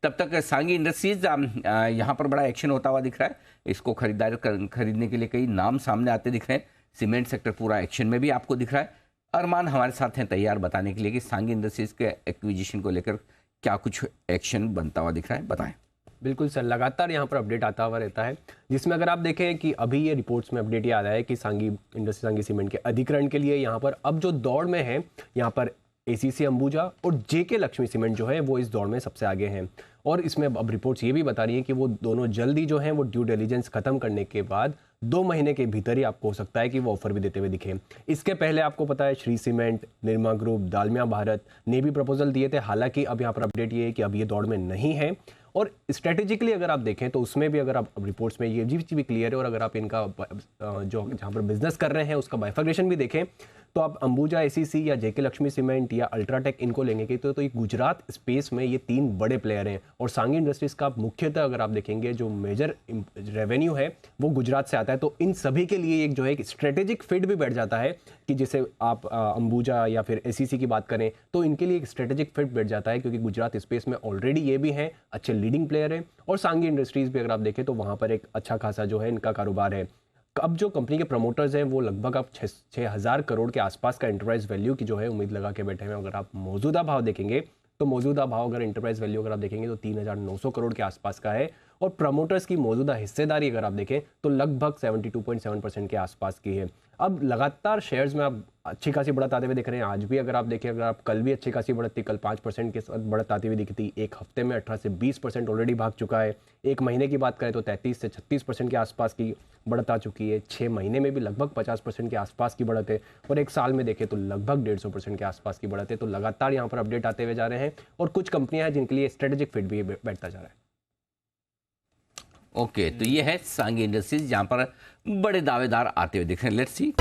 तब तक सांगी इंडस्ट्रीज यहाँ पर बड़ा एक्शन होता हुआ दिख रहा है। इसको खरीदने के लिए कई नाम सामने आते दिख रहे हैं। सीमेंट सेक्टर पूरा एक्शन में भी आपको दिख रहा है। अरमान हमारे साथ हैं तैयार बताने के लिए कि सांगी इंडस्ट्रीज के एक्विजिशन को लेकर क्या कुछ एक्शन बनता हुआ दिख रहा है, बताएं। बिल्कुल सर, लगातार यहाँ पर अपडेट आता हुआ रहता है, जिसमें अगर आप देखें कि अभी ये रिपोर्ट्स में अपडेट ये आ रहा है कि सांगी इंडस्ट्री, सांगी सीमेंट के अधिग्रहण के लिए यहाँ पर अब जो दौड़ में है, यहाँ पर एसीसी अंबुजा और जेके लक्ष्मी सीमेंट जो है वो इस दौड़ में सबसे आगे हैं। और इसमें अब रिपोर्ट्स ये भी बता रही हैं कि वो दोनों जल्दी जो हैं वो ड्यू डिलीजेंस खत्म करने के बाद 2 महीने के भीतर ही आपको हो सकता है कि वो ऑफर भी देते हुए दिखे। इसके पहले आपको पता है श्री सीमेंट, निर्मा ग्रुप, दालमिया भारत ने भी प्रपोजल दिए थे। हालांकि अब यहाँ पर अपडेट ये है कि अब ये दौड़ में नहीं है। और स्ट्रेटेजिकली अगर आप देखें तो उसमें भी अगर आप रिपोर्ट्स में ये चीज़ भी क्लियर है, और अगर आप इनका जो जहाँ पर बिजनेस कर रहे हैं उसका बाइफर्केशन भी देखें तो आप अंबुजा एसीसी या जेके लक्ष्मी सीमेंट या अल्ट्राटेक इनको लेंगे कि तो ये गुजरात स्पेस में ये 3 बड़े प्लेयर हैं। और सांगी इंडस्ट्रीज का मुख्यतः अगर आप देखेंगे जो मेजर रेवेन्यू है वो गुजरात से आता है। तो इन सभी के लिए एक जो है एक स्ट्रेटेजिक फिट भी बैठ जाता है कि जैसे आप अंबुजा या फिर एसीसी की बात करें तो इनके लिए एक स्ट्रेटेजिक फिट बैठ जाता है, क्योंकि गुजरात स्पेस में ऑलरेडी ये भी हैं, अच्छे लीडिंग प्लेयर हैं। और सांगी इंडस्ट्रीज भी अगर आप देखें तो वहाँ पर एक अच्छा खासा जो है इनका कारोबार है। अब जो कंपनी के प्रमोटर्स हैं वो लगभग अब 6,000 करोड़ के आसपास का एंटरप्राइज वैल्यू की जो है उम्मीद लगा के बैठे हैं। अगर आप मौजूदा भाव देखेंगे तो मौजूदा भाव अगर एंटरप्राइज वैल्यू अगर आप देखेंगे तो 3,900 करोड़ के आसपास का है। और प्रमोटर्स की मौजूदा हिस्सेदारी अगर आप देखें तो लगभग 72.7% के आसपास की है। अब लगातार शेयर्स में आप अच्छी खासी बढ़त आते हुए दिख रहे हैं। आज भी अगर आप देखें, अगर आप कल भी अच्छी खासी बढ़त थी, कल 5% के साथ बढ़त आती हुई दिखी थी। एक हफ्ते में 18 से 20% ऑलरेडी भाग चुका है। एक महीने की बात करें तो 33 से 36% के आसपास की बढ़त आ चुकी है। 6 महीने में भी लगभग 50% के आसपास की बढ़त है। और एक साल में देखें तो लगभग 150% के आसपास की बढ़त है। तो लगातार यहाँ पर अपडेट आते हुए जा रहे हैं और कुछ कंपनियां हैं जिनके लिए स्ट्रेटेजिक फिट भी बैठता जा रहा है। ओके, तो ये है सांगी इंडस्ट्रीज जहां पर बड़े दावेदार आते हुए दिख रहे हैं। Let's see.